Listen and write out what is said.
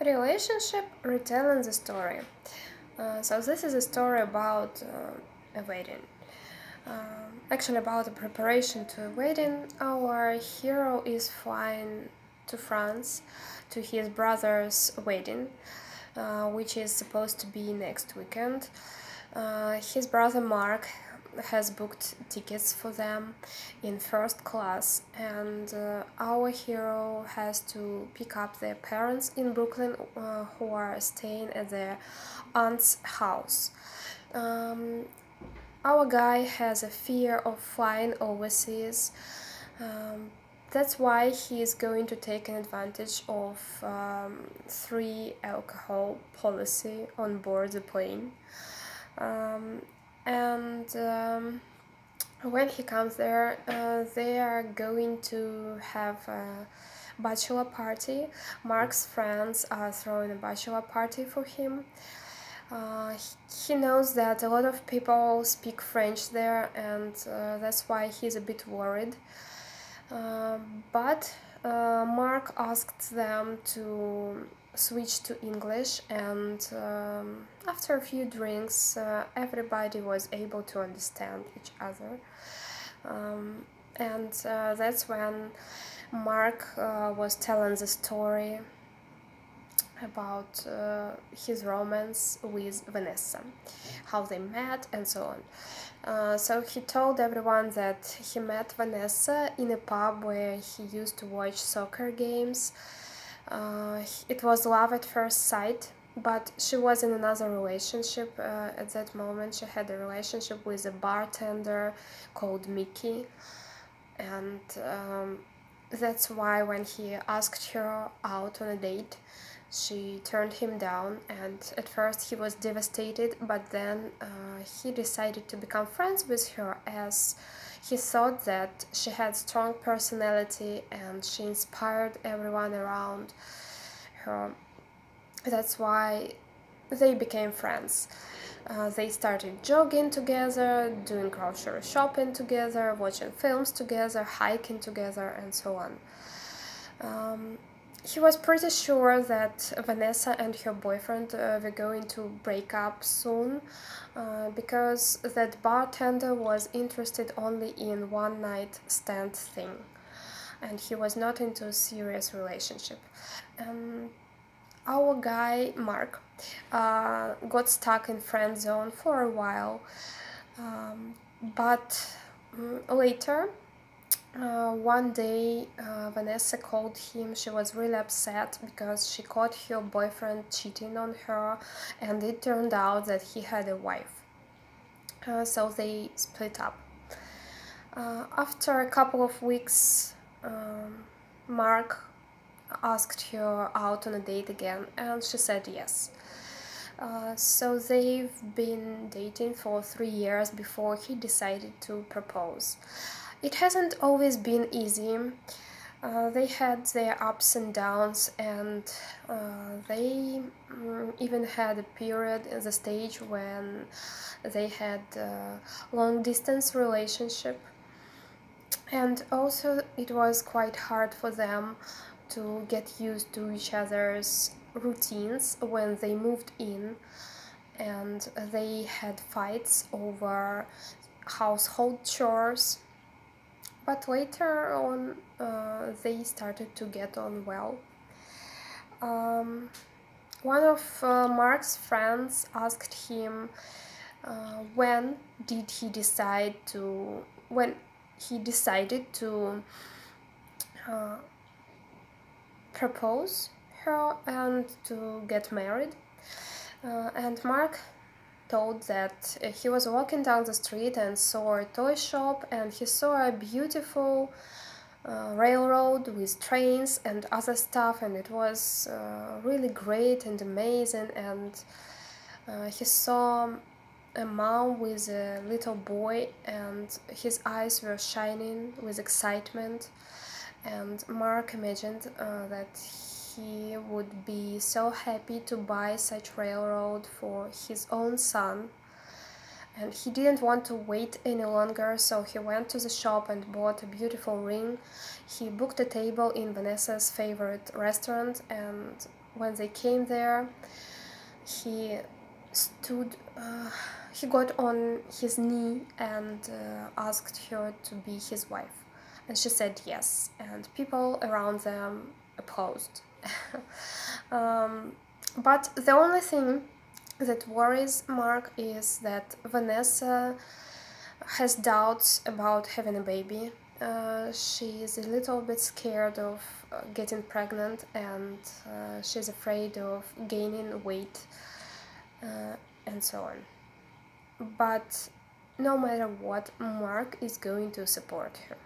Relationship retelling the story. So this is a story about a wedding. Actually, about the preparation to a wedding. Our hero is flying to France to his brother's wedding, which is supposed to be next weekend. His brother Mark has booked tickets for them in first class, and our hero has to pick up their parents in Brooklyn who are staying at their aunt's house. Our guy has a fear of flying overseas. That's why he is going to take an advantage of free alcohol policy on board the plane. When he comes there, they are going to have a bachelor party. Mark's friends are throwing a bachelor party for him. He knows that a lot of people speak French there, and that's why he's a bit worried. But Mark asked them to switch to English, and after a few drinks everybody was able to understand each other, and that's when Mark was telling the story about his romance with Vanessa, how they met and so on. So he told everyone that he met Vanessa in a pub where he used to watch soccer games. It was love at first sight, but she was in another relationship at that moment. She had a relationship with a bartender called Mickey, and that's why when he asked her out on a date, she turned him down, and at first he was devastated, but then he decided to become friends with her, as he thought that she had strong personality and she inspired everyone around her. That's why they became friends. They started jogging together, doing grocery shopping together, watching films together, hiking together, and so on. He was pretty sure that Vanessa and her boyfriend were going to break up soon, because that bartender was interested only in one-night stand thing, and he was not into a serious relationship. Our guy, Mark, got stuck in friend zone for a while, but later, one day Vanessa called him. She was really upset because she caught her boyfriend cheating on her, and it turned out that he had a wife. So they split up. After a couple of weeks, Mark asked her out on a date again, and she said yes. So they've been dating for 3 years before he decided to propose. It hasn't always been easy. They had their ups and downs, and they even had a period in the stage when they had a long-distance relationship. And also it was quite hard for them to get used to each other's routines when they moved in, and they had fights over household chores. But later on, they started to get on well. One of Mark's friends asked him when he decided to propose her and to get married. And Mark told that he was walking down the street and saw a toy shop, and he saw a beautiful railroad with trains and other stuff, and it was really great and amazing. And he saw a mom with a little boy, and his eyes were shining with excitement. And Mark imagined that he would be so happy to buy such railroad for his own son, and he didn't want to wait any longer, so he went to the shop and bought a beautiful ring. He booked a table in Vanessa's favorite restaurant, and when they came there, he stood, he got on his knee and asked her to be his wife. And she said yes, and people around them opposed. But the only thing that worries Mark is that Vanessa has doubts about having a baby. She is a little bit scared of getting pregnant, and she's afraid of gaining weight, and so on. But no matter what, Mark is going to support her.